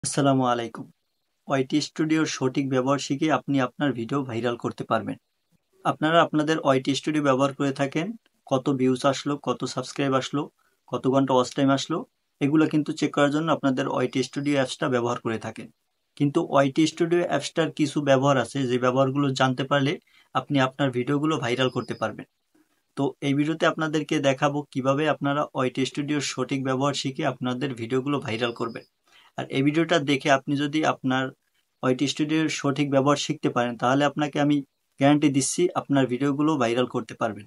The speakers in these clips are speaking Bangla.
আসসালামু আলাইকুম। ওয়াইটি স্টুডিওর সঠিক ব্যবহার শিখে আপনি আপনার ভিডিও ভাইরাল করতে পারবেন। আপনারা আপনাদের ওয়াইটি স্টুডিও ব্যবহার করে থাকেন, কত ভিউজ আসলো, কত সাবস্ক্রাইব আসলো, কত ঘন্টা ওয়াচ টাইম আসলো, এগুলো কিন্তু চেক করার জন্য আপনাদের ওয়াইটি স্টুডিও অ্যাপসটা ব্যবহার করে থাকেন। কিন্তু ওয়াইটি স্টুডিও অ্যাপসটার কিছু ব্যবহার আছে যে ব্যবহারগুলো জানতে পারলে আপনি আপনার ভিডিওগুলো ভাইরাল করতে পারবেন। তো এই ভিডিওতে আপনাদেরকে দেখাবো কিভাবে আপনারা ওয়াইটি স্টুডিওর সঠিক ব্যবহার শিখে আপনাদের ভিডিওগুলো ভাইরাল করবেন। আর এই ভিডিওটা দেখে আপনি যদি আপনার ওয়াইটি স্টুডিওর সঠিক ব্যবহার শিখতে পারেন তাহলে আপনাকে আমি গ্যারান্টি দিচ্ছি আপনার ভিডিওগুলো ভাইরাল করতে পারবেন।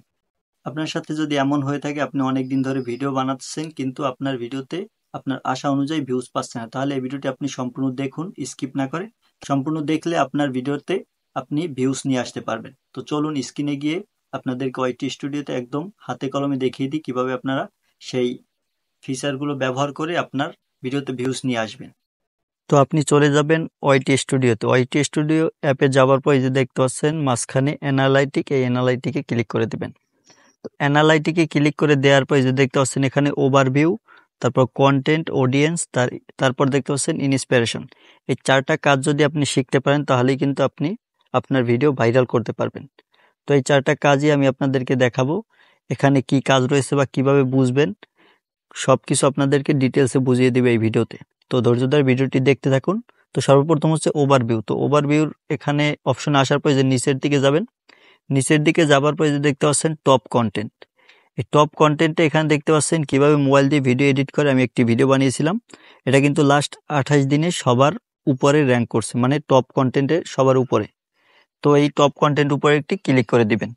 আপনার সাথে যদি এমন হয়ে থাকে আপনি অনেক দিন ধরে ভিডিও বানাচ্ছেন কিন্তু আপনার ভিডিওতে আপনার আশা অনুযায়ী ভিউজ পাচ্ছেন না, তাহলে এই ভিডিওটি আপনি সম্পূর্ণ দেখুন, স্কিপ না করে। সম্পূর্ণ দেখলে আপনার ভিডিওতে আপনি ভিউজ নিয়ে আসতে পারবেন। তো চলুন স্ক্রিনে গিয়ে আপনাদেরকে ওয়াইটি স্টুডিওতে একদম হাতে কলমে দেখিয়ে দিই কিভাবে আপনারা সেই ফিচারগুলো ব্যবহার করে আপনার ভিডিওতে ভিউজ নিয়ে আসবেন। তো আপনি চলে যাবেন ওয়াইটি স্টুডিওতে। ওয়াইটি স্টুডিও অ্যাপে যাওয়ার পর এই যে দেখতে পাচ্ছেন মাঝখানে অ্যানালাইটিক, এই অ্যানালাইটিকে ক্লিক করে দিবেন। তো অ্যানালাইটিকে ক্লিক করে দেওয়ার পর এই যে দেখতে পাচ্ছেন এখানে ওভারভিউ, তারপর কন্টেন্ট, অডিয়েন্স, তারপর দেখতে পাচ্ছেন ইন্সপিরেশন। এই চারটা কাজ যদি আপনি শিখতে পারেন তাহলেই কিন্তু আপনি আপনার ভিডিও ভাইরাল করতে পারবেন। তো এই চারটা কাজই আমি আপনাদেরকে দেখাবো। এখানে কি কাজ রয়েছে বা কিভাবে বুঝবেন সবকিছু আপনাদেরকে ডিটেলসে বুঝিয়ে দিবে এই ভিডিওতে। তো ধৈর্য ধরে ভিডিওটি দেখতে থাকুন। তো সর্বপ্রথম হচ্ছে ওভারভিউ। তো ওভারভিউর এখানে অপশনে আসার পর যে নিচের দিকে যাবেন, নিচের দিকে যাবার পরে যে দেখতে পাচ্ছেন টপ কন্টেন্ট। এই টপ কন্টেন্টে এখানে দেখতে পাচ্ছেন কিভাবে মোবাইল দিয়ে ভিডিও এডিট করে আমি একটি ভিডিও বানিয়েছিলাম। এটা কিন্তু লাস্ট 28 দিনে সবার উপরে র্যাঙ্ক করছে, মানে টপ কন্টেন্টে সবার উপরে। তো এই টপ কন্টেন্ট উপরে একটি ক্লিক করে দিবেন।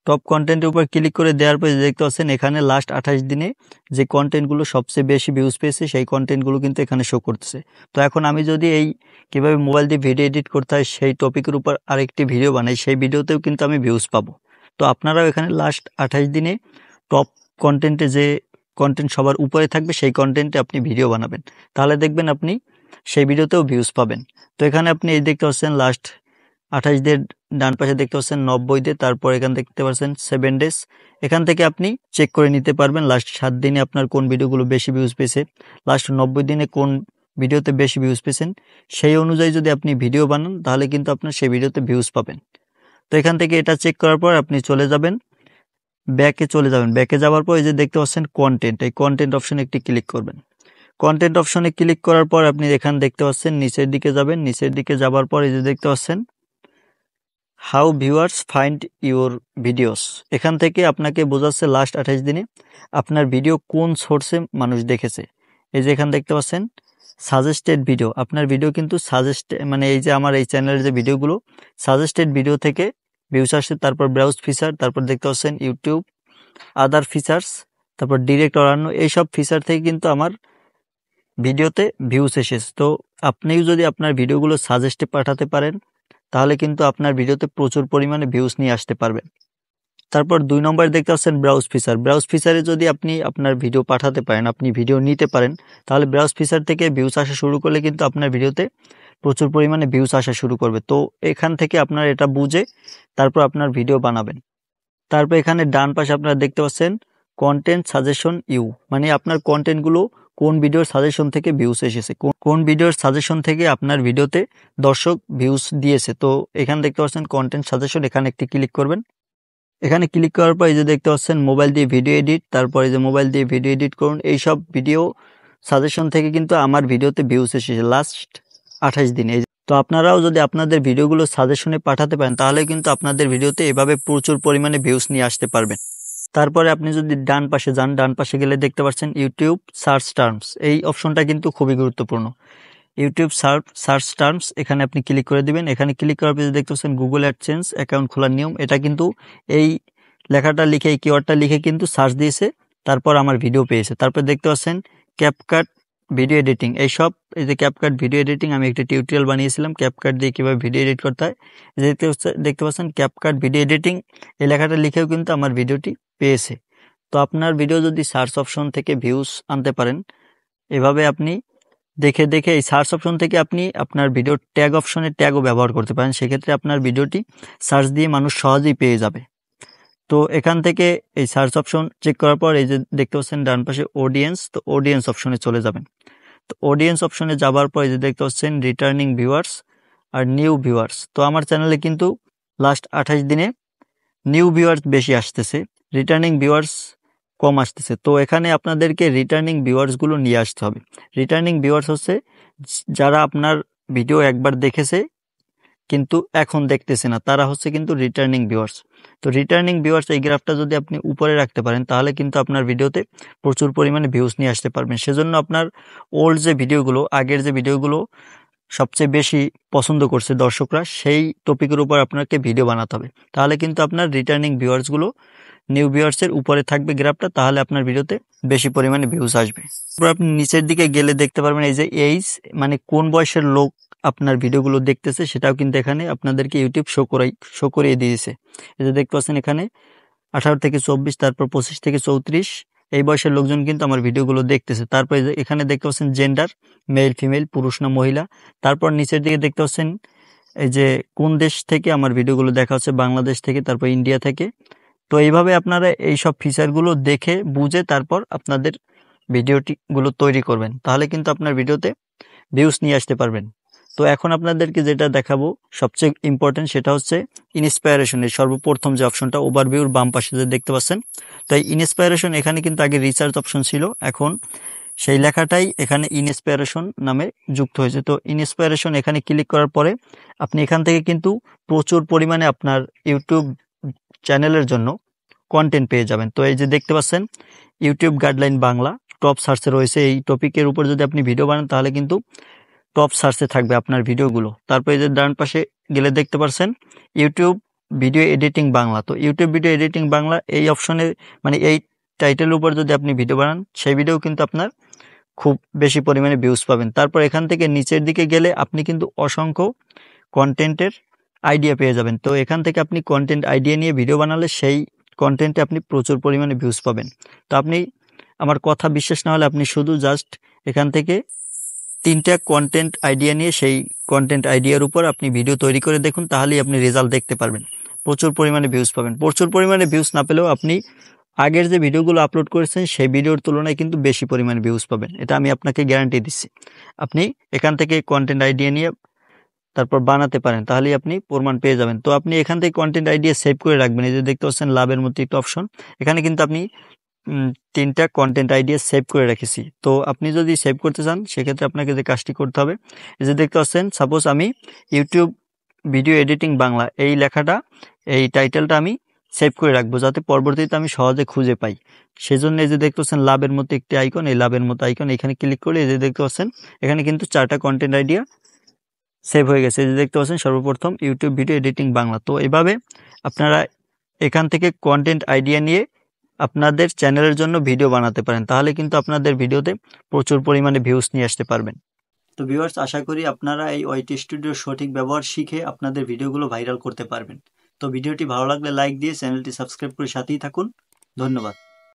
টপ কন্টেন্টের উপর ক্লিক করে দেওয়ার পরে দেখতে পাচ্ছেন এখানে লাস্ট 28 দিনে যে কন্টেন্টগুলো সবচেয়ে বেশি ভিউজ পেয়েছে সেই কন্টেন্টগুলো কিন্তু এখানে শো করতেছে। তো এখন আমি যদি এই কিভাবে মোবাইল দিয়ে ভিডিও এডিট করতে হয় সেই টপিকের উপর আরেকটি ভিডিও বানাই, সেই ভিডিওতেও কিন্তু আমি ভিউজ পাবো। তো আপনারাও এখানে লাস্ট 28 দিনে টপ কন্টেন্টে যে কন্টেন্ট সবার উপরে থাকবে সেই কন্টেন্টে আপনি ভিডিও বানাবেন, তাহলে দেখবেন আপনি সেই ভিডিওতেও ভিউজ পাবেন। তো এখানে আপনি এই দেখতে পাচ্ছেন লাস্ট 28 দিয়ে ডান পাশে দেখতে পাচ্ছেন 90 দিয়ে, তারপর এখান দেখতে পাচ্ছেন 7 ডেজ। এখান থেকে আপনি চেক করে নিতে পারবেন লাস্ট 7 দিনে আপনার কোন ভিডিওগুলো বেশি ভিউজ পেয়েছে, লাস্ট 90 দিনে কোন ভিডিওতে বেশি ভিউজ পেয়েছেন। সেই অনুযায়ী যদি আপনি ভিডিও বানান তাহলে কিন্তু আপনার সেই ভিডিওতে ভিউজ পাবেন। তো এখান থেকে এটা চেক করার পর আপনি চলে যাবেন ব্যাকে, ব্যাকে যাওয়ার পর এই যে দেখতে পাচ্ছেন কন্টেন্ট, এই কন্টেন্ট অপশনে একটি ক্লিক করবেন। কন্টেন্ট অপশনে ক্লিক করার পর আপনি এখানে দেখতে পাচ্ছেন নিচের দিকে যাবেন, নিচের দিকে যাবার পর এই যে দেখতে পাচ্ছেন how viewers find your videos. এখান থেকে আপনাকে বোঝাচ্ছে লাস্ট 28 দিনে আপনার ভিডিও কোন সোর্সে মানুষ দেখেছে। এই যে এখানে দেখতে পাচ্ছেন সাজেস্টেড ভিডিও, আপনার ভিডিও কিন্তু মানে এই যে আমার এই চ্যানেলের যে ভিডিওগুলো সাজেস্টেড ভিডিও থেকে ভিউস আসছে। তারপর ব্রাউজ ফিচার, তারপর দেখতে পাচ্ছেন ইউটিউব আদার ফিচার্স, তারপর ডিরেক্ট অরান্য, এইসব ফিচার থেকে কিন্তু আমার ভিডিওতে ভিউস এসেছে। তো আপনিও যদি আপনার ভিডিওগুলো সাজেস্টে পাঠাতে পারেন তাহলে কিন্তু আপনার ভিডিওতে প্রচুর পরিমাণে ভিউজ নিয়ে আসতে পারবেন। তারপর 2 নম্বরে দেখতে পাচ্ছেন ব্রাউজ ফিচার। ব্রাউজ ফিচারে যদি আপনি আপনার ভিডিও পাঠাতে পারেন, আপনি ভিডিও নিতে পারেন, তাহলে ব্রাউজ ফিচার থেকে ভিউজ আসা শুরু করলে কিন্তু আপনার ভিডিওতে প্রচুর পরিমাণে ভিউজ আসা শুরু করবে। তো এখান থেকে আপনার এটা বুঝে তারপর আপনার ভিডিও বানাবেন। তারপর এখানে ডান পাশে আপনারা দেখতে পাচ্ছেন কন্টেন্ট সাজেশন ইউ, মানে আপনার কন্টেন্টগুলো কোন ভিডিওর সাজেশন থেকে ভিউজ এসেছে, কোন ভিডিওর সাজেশন থেকে আপনার ভিডিওতে দর্শক ভিউজ দিয়েছে। তো এখানে দেখতে পাচ্ছেন কন্টেন্ট সাজেশন, এখানে একটি ক্লিক করবেন। এখানে ক্লিক করার পর এই যে দেখতে পাচ্ছেন মোবাইল দিয়ে ভিডিও এডিট, তারপরে যে মোবাইল দিয়ে ভিডিও এডিট করুন, এইসব ভিডিও সাজেশন থেকে কিন্তু আমার ভিডিওতে ভিউজ এসেছে লাস্ট 28 দিনে। তো আপনারাও যদি আপনাদের ভিডিওগুলো সাজেশনে পাঠাতে পারেন তাহলে কিন্তু আপনাদের ভিডিওতে এভাবে প্রচুর পরিমাণে ভিউজ নিয়ে আসতে পারবেন। তারপরে আপনি যদি ডান পাশে যান, ডান পাশে গেলে দেখতে পাচ্ছেন ইউটিউব সার্চ টার্মস, এই অপশনটা কিন্তু খুবই গুরুত্বপূর্ণ। ইউটিউব সার্চ টার্মস, এখানে আপনি ক্লিক করে দিবেন। এখানে ক্লিক করার পর দেখতে পাচ্ছেন গুগল অ্যাডসেন্স অ্যাকাউন্ট খোলার নিয়ম, এটা কিন্তু এই লেখাটা লিখে, এই কিওয়ার্ডটা লিখে কিন্তু সার্চ দিয়েছে, তারপর আমার ভিডিও পেয়েছে। তারপর দেখতে পাচ্ছেন ক্যাপকাট ভিডিও এডিটিং, এইসব এই যে ক্যাপকাট ভিডিও এডিটিং, আমি একটা টিউটোরিয়াল বানিয়েছিলাম ক্যাপকাট দিয়ে কীভাবে ভিডিও এডিট করতে হয়। দেখতে পাচ্ছেন ক্যাপকাট ভিডিও এডিটিং, এই লেখাটা লিখেও কিন্তু আমার ভিডিওটি পেয়েছে। তো আপনার ভিডিও যদি সার্চ অপশন থেকে ভিউজ আনতে পারেন, এভাবে আপনি দেখে দেখে এই সার্চ অপশন থেকে আপনি আপনার ভিডিও ট্যাগ অপশনে ট্যাগও ব্যবহার করতে পারেন, সেক্ষেত্রে আপনার ভিডিওটি সার্চ দিয়ে মানুষ সহজেই পেয়ে যাবে। তো এখান থেকে এই সার্চ অপশন চেক করার পর এই যে দেখতে পাচ্ছেন ডান পাশে অডিয়েন্স, তো অডিয়েন্স অপশনে চলে যাবেন। তো অডিয়েন্স অপশনে যাবার পরে যে দেখতে পাচ্ছেন রিটার্নিং ভিউয়ার্স আর নিউ ভিউয়ার্স। তো আমার চ্যানেলে কিন্তু লাস্ট 28 দিনে নিউ ভিউয়ার্স বেশি আসতেছে, রিটার্নিং ভিউয়ার্স কম আসতেছে। তো এখানে আপনাদেরকে রিটার্নিং ভিউয়ার্সগুলো নিয়ে আসতে হবে। রিটার্নিং ভিউয়ার্স হচ্ছে যারা আপনার ভিডিও একবার দেখেছে কিন্তু এখন দেখতেছে না, তারা হচ্ছে কিন্তু রিটার্নিং ভিউয়ার্স। তো রিটার্নিং ভিউয়ার্স এই গ্রাফটা যদি আপনি উপরে রাখতে পারেন তাহলে কিন্তু আপনার ভিডিওতে প্রচুর পরিমাণে ভিউজ নিয়ে আসতে পারবেন। সেজন্য আপনার ওল্ড যে ভিডিওগুলো, আগের যে ভিডিওগুলো সবচেয়ে বেশি পছন্দ করছে দর্শকরা, সেই টপিকের উপর আপনাকে ভিডিও বানাতে হবে। তাহলে কিন্তু আপনার রিটার্নিং ভিউয়ার্সগুলো নিউ ভিউয়ার্সের উপরে থাকবে গ্রাফটা, তাহলে আপনার ভিডিওতে বেশি পরিমাণে ভিউজ আসবে। তারপর আপনি নিচের দিকে গেলে দেখতে পারবেন এই যে এইজ, মানে কোন বয়সের লোক আপনার ভিডিওগুলো দেখতেছে সেটাও কিন্তু এখানে আপনাদেরকে ইউটিউব শো করিয়ে দিয়েছে। এই যে দেখতে পাচ্ছেন এখানে 18 থেকে 24, তারপর 25 থেকে 34 এই বয়সের লোকজন কিন্তু আমার ভিডিওগুলো দেখতেছে। তারপর এখানে দেখতে পাচ্ছেন জেন্ডার, মেল ফিমেল, পুরুষ না মহিলা। তারপর নিচের দিকে দেখতে পাচ্ছেন এই যে কোন দেশ থেকে আমার ভিডিওগুলো দেখা হচ্ছে, বাংলাদেশ থেকে, তারপর ইন্ডিয়া থেকে। তো এইভাবে আপনারা এই সব ফিচারগুলো দেখে বুঝে তারপর আপনাদের ভিডিওগুলো তৈরি করবেন, তাহলে কিন্তু আপনার ভিডিওতে ভিউজ নিয়ে আসতে পারবেন। তো এখন আপনাদেরকে যেটা দেখাবো সবচেয়ে ইম্পর্টেন্ট, সেটা হচ্ছে ইন্সপায়ারেশনের সর্বপ্রথম যে অপশনটা ওভারভিউর বাম পাশে যে দেখতে পাচ্ছেন। তো এই ইন্সপায়ারেশন, এখানে কিন্তু আগে রিসার্চ অপশন ছিল, এখন সেই লেখাটাই এখানে ইন্সপায়ারেশন নামে যুক্ত হয়েছে। তো ইন্সপায়ারেশন এখানে ক্লিক করার পরে আপনি এখান থেকে কিন্তু প্রচুর পরিমাণে আপনার ইউটিউব চ্যানেলের জন্য কন্টেন্ট পেয়ে যাবেন। তো এই যে দেখতে পাচ্ছেন ইউটিউব গাইডলাইন বাংলা টপ সার্চে রয়েছে। এই টপিকের উপর যদি আপনি ভিডিও বানান তাহলে কিন্তু টপ সার্চে থাকবে আপনার ভিডিওগুলো। তারপরে যে ডান পাশে গেলে দেখতে পাচ্ছেন ইউটিউব ভিডিও এডিটিং বাংলা। তো ইউটিউব ভিডিও এডিটিং বাংলা এই অপশনে, মানে এই টাইটেলের উপর যদি আপনি ভিডিও বানান সেই ভিডিও কিন্তু আপনার খুব বেশি পরিমাণে ভিউজ পাবেন। তারপর এখান থেকে নিচের দিকে গেলে আপনি কিন্তু অসংখ্য কন্টেন্টের আইডিয়া পেয়ে যাবেন। তো এখান থেকে আপনি কন্টেন্ট আইডিয়া নিয়ে ভিডিও বানালে সেই কন্টেন্টে আপনি প্রচুর পরিমাণে ভিউজ পাবেন। তো আপনি আমার কথা বিশ্বাস না হলে আপনি শুধু জাস্ট এখান থেকে 3টা কন্টেন্ট আইডিয়া নিয়ে সেই কন্টেন্ট আইডিয়ার উপর আপনি ভিডিও তৈরি করে দেখুন, তাহলেই আপনি রেজাল্ট দেখতে পারবেন, প্রচুর পরিমাণে ভিউজ পাবেন। প্রচুর পরিমাণে ভিউজ না পেলেও আপনি আগের যে ভিডিওগুলো আপলোড করেছেন সেই ভিডিওর তুলনায় কিন্তু বেশি পরিমাণে ভিউজ পাবেন, এটা আমি আপনাকে গ্যারান্টি দিচ্ছি। আপনি এখান থেকে কন্টেন্ট আইডিয়া নিয়ে তারপর বানাতে পারেন, তাহলেই আপনি প্রমাণ পেয়ে যাবেন। তো আপনি এখান থেকে কন্টেন্ট আইডিয়া সেভ করে রাখবেন। এই যে দেখতে পাচ্ছেন লাভের মতো একটা অপশন, এখানে কিন্তু আপনি 3টা কন্টেন্ট আইডিয়া সেভ করে রেখেছি। তো আপনি যদি সেভ করতে চান সেক্ষেত্রে আপনাকে যে কাজটি করতে হবে, এই যে দেখতে পাচ্ছেন সাপোজ আমি ইউটিউব ভিডিও এডিটিং বাংলা এই লেখাটা, এই টাইটেলটা আমি সেভ করে রাখবো যাতে পরবর্তীতে আমি সহজে খুঁজে পাই। সেজন্য এই যে দেখতে পাচ্ছেন লাভের মতো একটি আইকন, এই লাভের মতো আইকন এখানে ক্লিক করলে এই যে দেখতে পাচ্ছেন এখানে কিন্তু 4টা কন্টেন্ট আইডিয়া সেভ হয়ে গেছে। এই যে দেখতে পাচ্ছেন সর্বপ্রথম ইউটিউব ভিডিও এডিটিং বাংলা। তো এভাবে আপনারা এখান থেকে কন্টেন্ট আইডিয়া নিয়ে আপনাদের চ্যানেলের জন্য ভিডিও বানাতে পারেন, তাহলে কিন্তু আপনাদের ভিডিওতে প্রচুর পরিমাণে ভিউজ নিয়ে আসতে পারবেন। তো ভিউয়ার্স, আশা করি আপনারা এই ওয়াইটি স্টুডিওর সঠিক ব্যবহার শিখে আপনাদের ভিডিওগুলো ভাইরাল করতে পারবেন। তো ভিডিওটি ভালো লাগলে লাইক দিয়ে চ্যানেলটি সাবস্ক্রাইব করে সাথেই থাকুন। ধন্যবাদ।